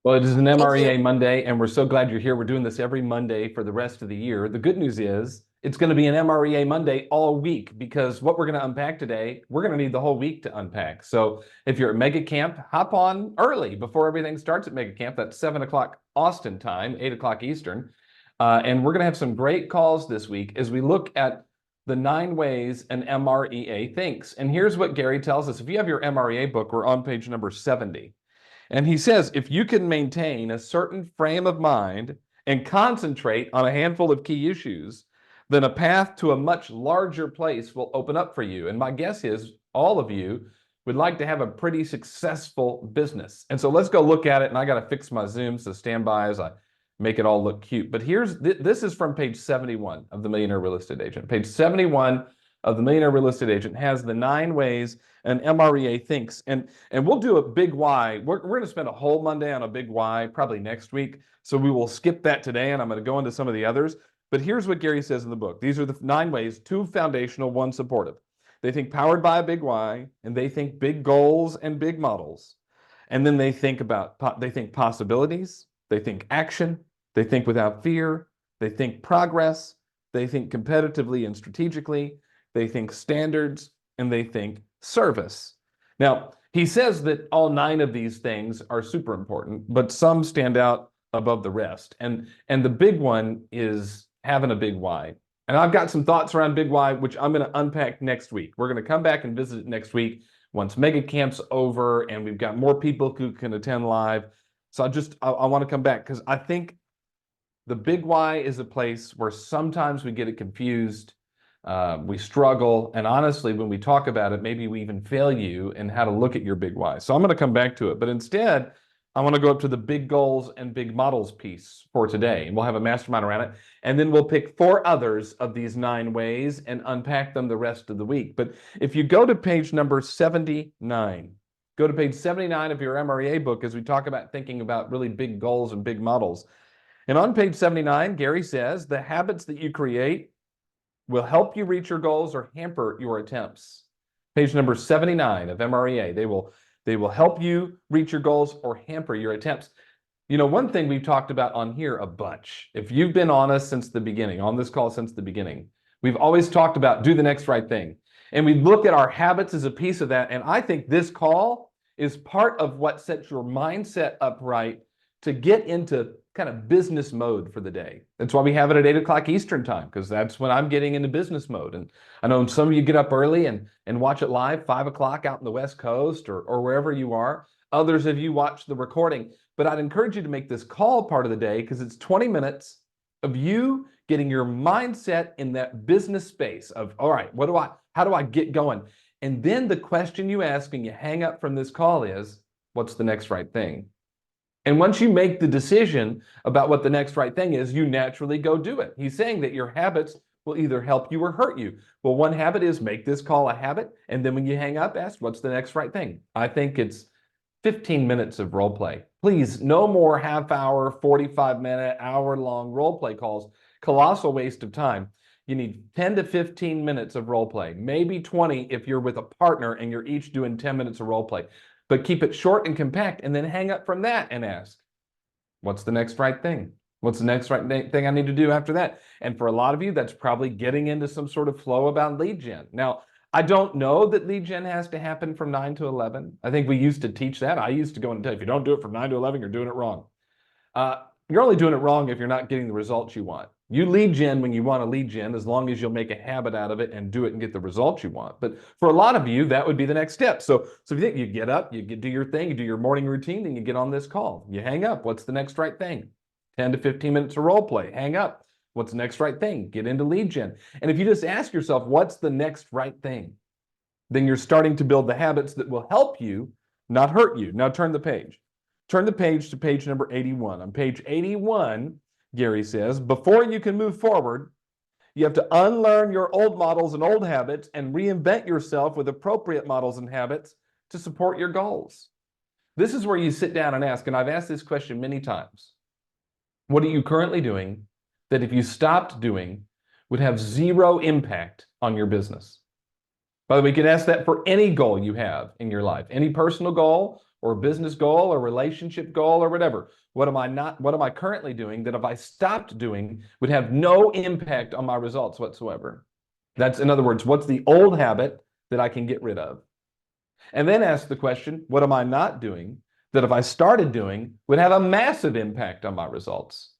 Well, it is an Thank you. MREA Monday, and we're so glad you're here. We're doing this every Monday for the rest of the year. The good news is it's going to be an MREA Monday all week because what we're going to unpack today, we're going to need the whole week to unpack. So if you're at Mega Camp, hop on early before everything starts at Mega Camp. That's 7 o'clock Austin time, 8 o'clock Eastern. And we're going to have some great calls this week as we look at the 9 ways an MREA thinks. And here's what Gary tells us. If you have your MREA book, we're on page number 70. And he says, if you can maintain a certain frame of mind and concentrate on a handful of key issues, then a path to a much larger place will open up for you. And my guess is all of you would like to have a pretty successful business. And so let's go look at it. And I got to fix my Zoom, so stand by as I make it all look cute. But this is from page 71 of the Millionaire Real Estate Agent. Page 71 of the Millionaire Real Estate Agent has the 9 ways an MREA thinks. And we'll do a big why. We're going to spend a whole Monday on a big why, probably next week. So we will skip that today, and I'm going to go into some of the others. But here's what Gary says in the book. These are the 9 ways, 2 foundational, 1 supportive. They think powered by a big why, and they think big goals and big models. And then they think possibilities, they think action, they think without fear, they think progress, they think competitively and strategically, they think standards, and they think service. Now, he says that all 9 of these things are super important, but some stand out above the rest. And the big one is having a big why. And I've got some thoughts around big why, which I'm going to unpack next week. We're going to come back and visit it next week once Mega Camp's over and we've got more people who can attend live. So I want to come back because I think the big why is a place where sometimes we get it confused. We struggle. And honestly, when we talk about it, maybe we even fail you in how to look at your big why. So I'm going to come back to it. But instead, I want to go up to the big goals and big models piece for today. And we'll have a mastermind around it. And then we'll pick 4 others of these 9 ways and unpack them the rest of the week. But if you go to page number 79, go to page 79 of your MREA book as we talk about thinking about really big goals and big models. And on page 79, Gary says, the habits that you create will help you reach your goals or hamper your attempts. Page number 79 of MREA. They will help you reach your goals or hamper your attempts. You know, one thing we've talked about on here a bunch, if you've been on us since the beginning, on this call since the beginning, we've always talked about do the next right thing. And we look at our habits as a piece of that. And I think this call is part of what sets your mindset up right to get into kind of business mode for the day. That's why we have it at 8 o'clock Eastern time, because that's when I'm getting into business mode. And I know some of you get up early and watch it live, 5 o'clock out in the West Coast or wherever you are. Others of you watch the recording. But I'd encourage you to make this call part of the day because it's 20 minutes of you getting your mindset in that business space of, all right, how do I get going? And then the question you ask and you hang up from this call is, what's the next right thing? And once you make the decision about what the next right thing is, you naturally go do it. He's saying that your habits will either help you or hurt you. Well, one habit is make this call a habit. And then when you hang up, ask, what's the next right thing? I think it's 15 minutes of role play. Please, no more half-hour, 45-minute, hour-long role play calls. Colossal waste of time. You need 10 to 15 minutes of role play, maybe 20 if you're with a partner and you're each doing 10 minutes of role play. But keep it short and compact and then hang up from that and ask, what's the next right thing? What's the next right thing I need to do after that? And for a lot of you, that's probably getting into some sort of flow about lead gen. Now, I don't know that lead gen has to happen from 9 to 11. I think we used to teach that. I used to go and tell you, if you don't do it from 9 to 11, you're doing it wrong. You're only doing it wrong if you're not getting the results you want. You lead gen when you want to lead gen, as long as you'll make a habit out of it and do it and get the results you want. But for a lot of you, that would be the next step. So if you think you get up, you do your thing, you do your morning routine, then you get on this call. You hang up. What's the next right thing? 10 to 15 minutes of role play. Hang up. What's the next right thing? Get into lead gen. And if you just ask yourself, what's the next right thing? Then you're starting to build the habits that will help you, not hurt you. Now turn the page. Turn the page to page number 81. On page 81, Gary says, before you can move forward, you have to unlearn your old models and old habits and reinvent yourself with appropriate models and habits to support your goals. This is where you sit down and ask, and I've asked this question many times. What are you currently doing that if you stopped doing would have zero impact on your business? By the way, you can ask that for any goal you have in your life, any personal goal or a business goal or relationship goal or whatever? What am I currently doing that if I stopped doing would have no impact on my results whatsoever? That's, in other words, what's the old habit that I can get rid of? And then ask the question, what am I not doing that if I started doing would have a massive impact on my results?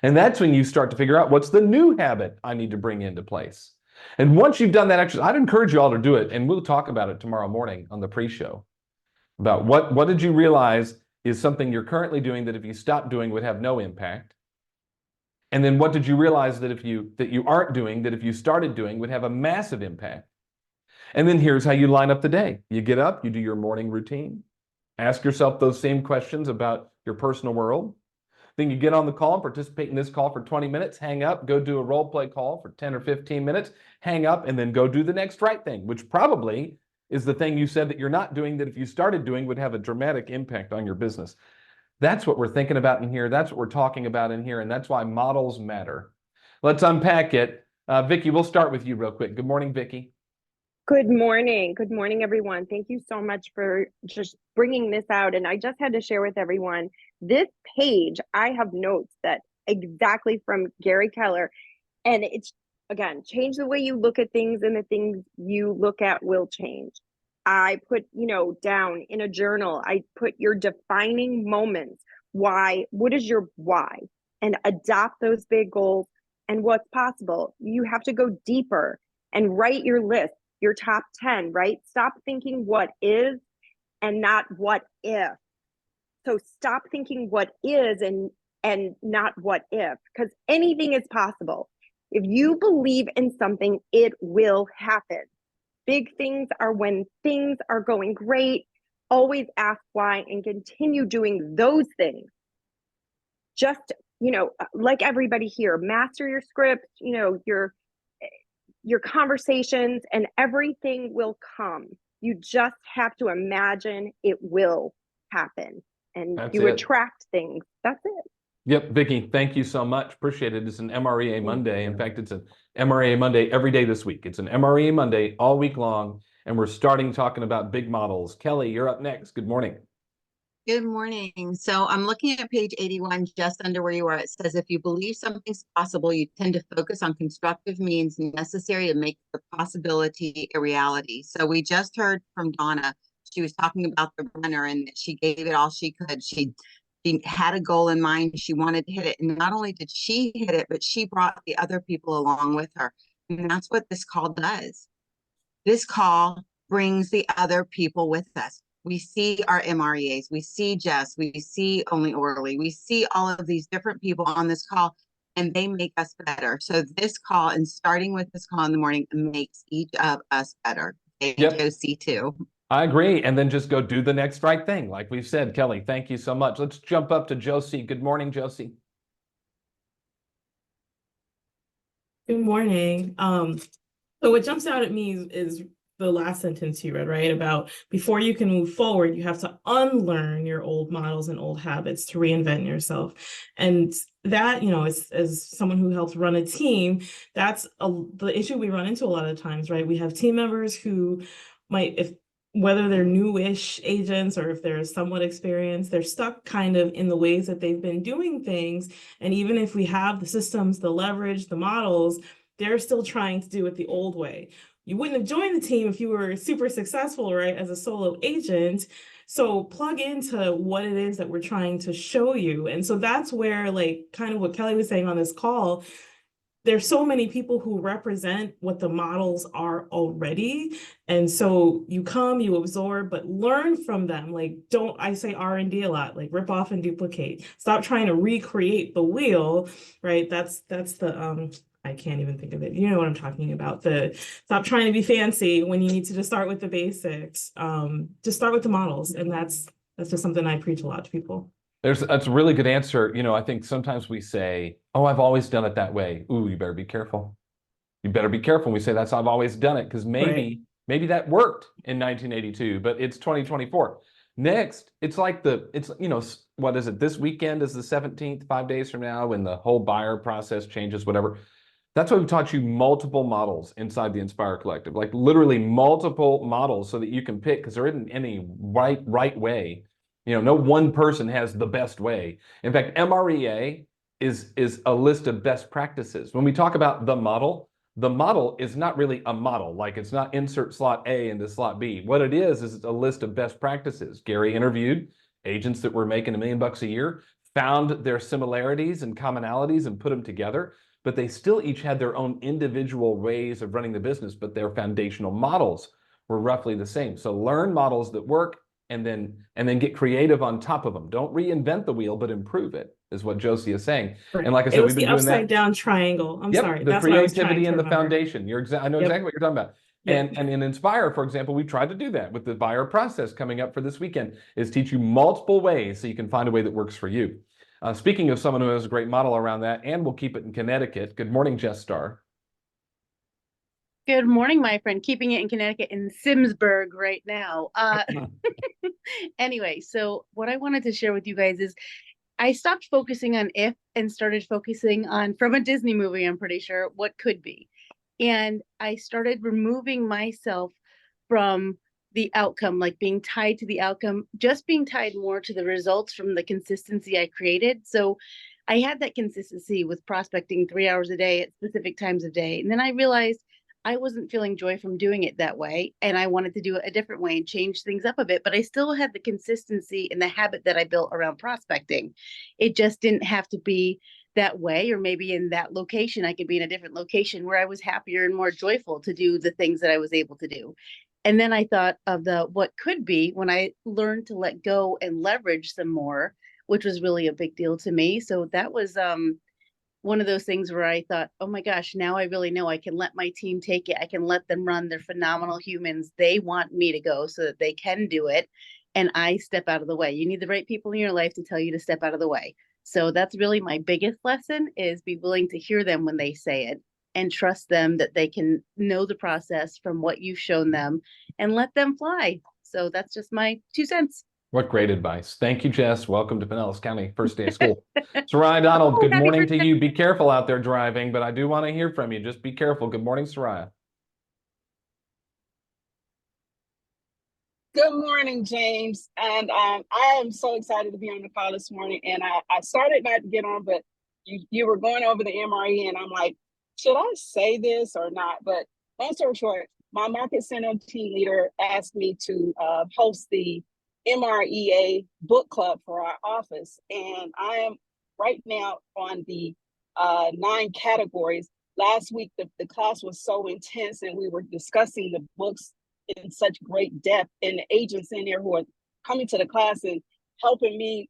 And that's when you start to figure out what's the new habit I need to bring into place. And once you've done that exercise, I'd encourage you all to do it. And we'll talk about it tomorrow morning on the pre-show about what did you realize is something you're currently doing that if you stopped doing would have no impact. And then what did you realize that you aren't doing that if you started doing would have a massive impact? And then here's how you line up the day. You get up, you do your morning routine, ask yourself those same questions about your personal world. Then you get on the call and participate in this call for 20 minutes, hang up, go do a role play call for 10 or 15 minutes, hang up, and then go do the next right thing, which probably is the thing you said that you're not doing that if you started doing would have a dramatic impact on your business. That's what we're thinking about in here. That's what we're talking about in here. And that's why models matter. Let's unpack it. Vicki, we'll start with you real quick. Good morning, Vicki. Good morning. Good morning, everyone. Thank you so much for just bringing this out. And I just had to share with everyone this page. I have notes that exactly from Gary Keller. And it's, again, change the way you look at things and the things you look at will change. I put, down in a journal, I put your defining moments. Why? What is your why? And adopt those big goals and what's possible. You have to go deeper and write your list. Your top 10, right? Stop thinking what is and not what if. So stop thinking what is and not what if, because anything is possible. If you believe in something, it will happen. Big things are when things are going great. Always ask why and continue doing those things. Just, like everybody here, master your script, your conversations, and everything will come. You just have to imagine it will happen, and you attract things. That's it. Yep, Vicki, thank you so much. Appreciate it. It's an MREA Monday. In fact, it's an MREA Monday every day this week. It's an MREA Monday all week long, and we're starting talking about big models. Kelly, you're up next. Good morning. Good morning. So I'm looking at page 81, just under where you are. It says, if you believe something's possible, you tend to focus on constructive means necessary to make the possibility a reality. So we just heard from Donna. She was talking about the runner and she gave it all she could. She had a goal in mind. She wanted to hit it. And not only did she hit it, but she brought the other people along with her. And that's what this call does. This call brings the other people with us. We see our MREAs, we see Jess, we see Only Orally, we see all of these different people on this call, and they make us better. So this call, and starting with this call in the morning, makes each of us better. And Josie too. I agree. And then just go do the next right thing. Like we've said, Kelly, thank you so much. Let's jump up to Josie. Good morning, Josie. Good morning. So what jumps out at me is the last sentence you read, right? About before you can move forward, you have to unlearn your old models and old habits to reinvent yourself. And that, as someone who helps run a team, that's the issue we run into a lot of times, right? We have team members who might, whether they're newish agents or if they're somewhat experienced, they're stuck kind of in the ways that they've been doing things. And even if we have the systems, the leverage, the models, they're still trying to do it the old way. You wouldn't have joined the team if you were super successful, right, as a solo agent. So plug into what it is that we're trying to show you. And so that's where, like, kind of what Kelly was saying on this call, there's so many people who represent what the models are already. And so you come, you absorb, but learn from them. Like, I say R&D a lot, like rip off and duplicate. Stop trying to recreate the wheel, right? That's the, I can't even think of it. You know what I'm talking about. Stop trying to be fancy when you need to just start with the basics. Just start with the models. And that's just something I preach a lot to people. That's a really good answer. I think sometimes we say, oh, I've always done it that way. Ooh, you better be careful. You better be careful when we say that's how I've always done it, because maybe that worked in 1982, but it's 2024. Next, it's like what is it? This weekend is the 17th, 5 days from now, when the whole buyer process changes, whatever. That's why we've taught you multiple models inside the Inspire Collective, like literally multiple models so that you can pick, because there isn't any right way No one person has the best way. In fact, MREA is a list of best practices. When we talk about the model is not really a model. Like, it's not insert slot A into slot B. What it is a list of best practices. Gary interviewed agents that were making $1 million a year, found their similarities and commonalities and put them together, but they still each had their own individual ways of running the business, but their foundational models were roughly the same. So learn models that work, and then get creative on top of them. Don't reinvent the wheel, but improve it, is what Josie is saying. Right. And like I said, It was we've been the doing that. upside down triangle. I'm Yep, sorry. the That's what I was trying creativity to and the remember. foundation. I know Yep. exactly what you're talking about. Yep. And in Inspire, for example, we tried to do that with the buyer process coming up for this weekend, is teach you multiple ways so you can find a way that works for you. Speaking of someone who has a great model around that, and we'll keep it in Connecticut. Good morning, Jess Starr. Good morning, my friend. Keeping it in Connecticut in Simsburg right now. Anyway, so what I wanted to share with you guys is I stopped focusing on if and started focusing on, from a Disney movie, I'm pretty sure, what could be. And I started removing myself from the outcome, like being tied to the outcome, just being tied more to the results from the consistency I created. So I had that consistency with prospecting 3 hours a day at specific times of day. And then I realized I wasn't feeling joy from doing it that way. And I wanted to do it a different way and change things up a bit. But I still had the consistency and the habit that I built around prospecting. It just didn't have to be that way, or maybe in that location, I could be in a different location where I was happier and more joyful to do the things that I was able to do. And then I thought of the what could be when I learned to let go and leverage some more, which was really a big deal to me. So that was one of those things where I thought, oh my gosh, now I really know I can let my team take it. I can let them run. They're phenomenal humans. They want me to go so that they can do it. And I step out of the way. You need the right people in your life to tell you to step out of the way. So that's really my biggest lesson, is be willing to hear them when they say it and trust them that they can know the process from what you've shown them and let them fly. So that's just my 2 cents. What great advice. Thank you, Jess. Welcome to Pinellas County, first day of school. Soraya Donald, good morning to you. Be careful out there driving, but I do want to hear from you. Just be careful. Good morning, Soraya. Good morning, James. And I am so excited to be on the call this morning. And I started not to get on, but you were going over the MRE, and I'm like, should I say this or not? But long story short, my market center team leader asked me to host the MREA book club for our office. And I am right now on the 9 categories. Last week, the class was so intense, and we were discussing the books in such great depth, and the agents in there who are coming to the class and helping me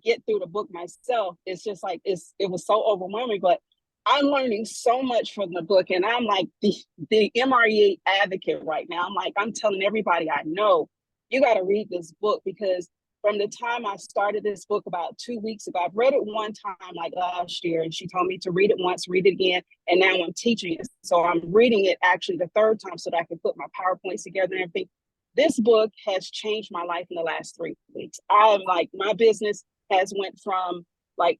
get through the book myself. It's just like, it was so overwhelming, but I'm learning so much from the book. And I'm like the MREA advocate right now. I'm telling everybody I know, you got to read this book, because from the time I started this book about 2 weeks ago, I've read it one time like last year, and she told me to read it once, read it again, and now I'm teaching it. So I'm reading it actually the 3rd time so that I can put my PowerPoints together and everything. This book has changed my life in the last 3 weeks. I'm like, my business has went from like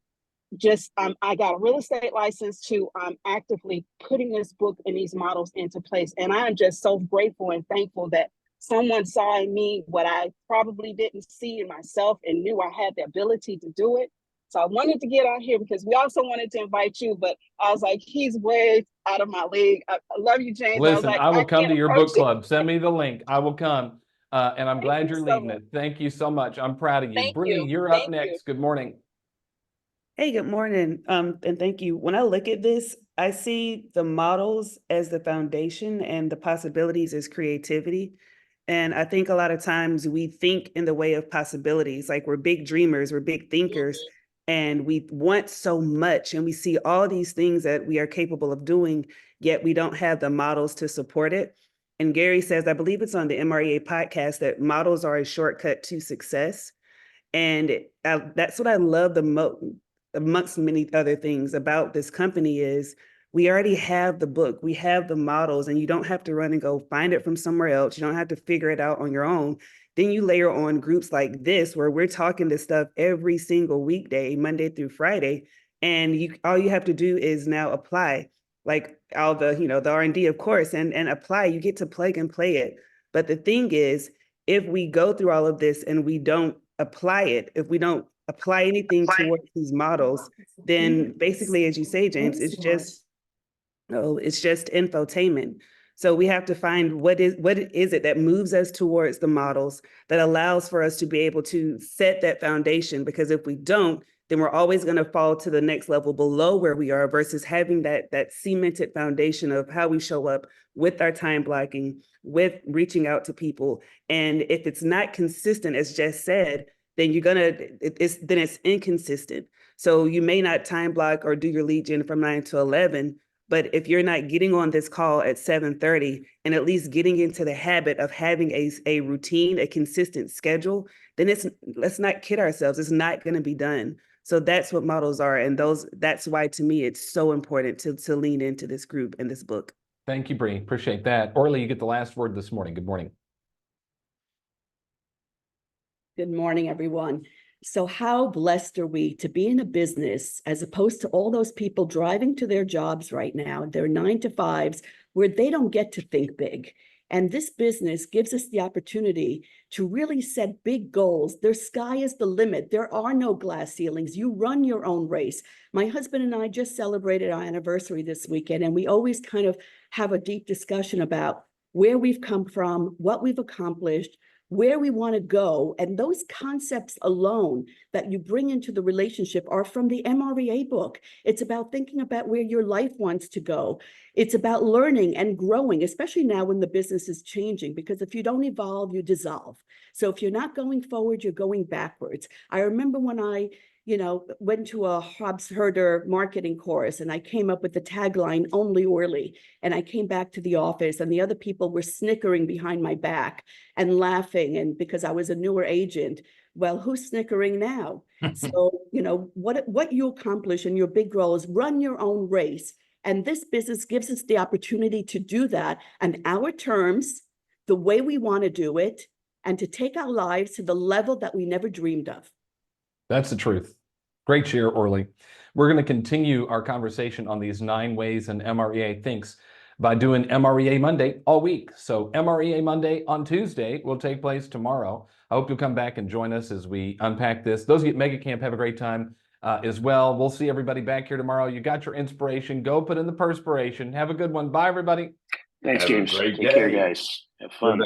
just I got a real estate license to I'm actively putting this book and these models into place. And I'm just so grateful and thankful that someone saw in me what I probably didn't see in myself and knew I had the ability to do it. So I wanted to get on here because we also wanted to invite you, but I was like, he's way out of my league. I love you, James. Listen, I will come to your book it. club. Send me the link. I will come. And I'm glad you're leading it. Thank you so much. I'm proud of you. Thank Bree, you. you're up Thank next. you. Good morning. Hey, good morning. And thank you. When I look at this, I see the models as the foundation and the possibilities as creativity. And I think a lot of times we think in the way of possibilities, like we're big dreamers, we're big thinkers, and we want so much, and we see all these things that we are capable of doing, yet we don't have the models to support it. And Gary says, I believe it's on the MREA podcast, that models are a shortcut to success. And that's what I love the most, amongst many other things about this company, is we already have the book, we have the models, and you don't have to run and go find it from somewhere else. You don't have to figure it out on your own. Then you layer on groups like this, where we're talking this stuff every single weekday, Monday through Friday. And all you have to do is now apply, like all the, the R&D, of course, and apply. You get to plug and play it. But the thing is, if we go through all of this and we don't apply it, if we don't apply anything towards these models, then basically, as you say, James, it's just infotainment. So we have to find what is it that moves us towards the models, that allows for us to be able to set that foundation. Because if we don't, then we're always going to fall to the next level below where we are, versus having that cemented foundation of how we show up with our time blocking, with reaching out to people. And if it's not consistent, as Jess said, then it's inconsistent. So you may not time block or do your lead gen from 9 to 11, but if you're not getting on this call at 7:30 and at least getting into the habit of having a routine, a consistent schedule, then let's not kid ourselves, it's not going to be done. So that's what models are. And that's why, to me, it's so important to lean into this group and this book. Thank you, Bree. Appreciate that. Orly, you get the last word this morning. Good morning. Good morning, everyone. So how blessed are we to be in a business, as opposed to all those people driving to their jobs right now, their 9 to 5s, where they don't get to think big. And this business gives us the opportunity to really set big goals. Their sky is the limit. There are no glass ceilings. You run your own race. My husband and I just celebrated our anniversary this weekend, and we always kind of have a deep discussion about where we've come from, what we've accomplished, where we want to go. And those concepts alone that you bring into the relationship are from the MREA book. It's about thinking about where your life wants to go. It's about learning and growing, especially now when the business is changing, because if you don't evolve, you dissolve. So if you're not going forward, you're going backwards. I remember when I went to a Hobbs Herder marketing course, and I came up with the tagline, "Only Orly." And I came back to the office, and the other people were snickering behind my back and laughing. And because I was a newer agent, well, who's snickering now? So, what you accomplish in your big role is run your own race. And this business gives us the opportunity to do that on our terms, the way we want to do it, and to take our lives to the level that we never dreamed of. That's the truth. Great share, Orly. We're going to continue our conversation on these 9 ways an MREA thinks by doing MREA Monday all week. So MREA Monday on Tuesday will take place tomorrow. I hope you'll come back and join us as we unpack this. Those of you at Mega Camp, have a great time as well. We'll see everybody back here tomorrow. You got your inspiration. Go put in the perspiration. Have a good one. Bye, everybody. Thanks, Have a James. great Take care, day. guys. Have fun.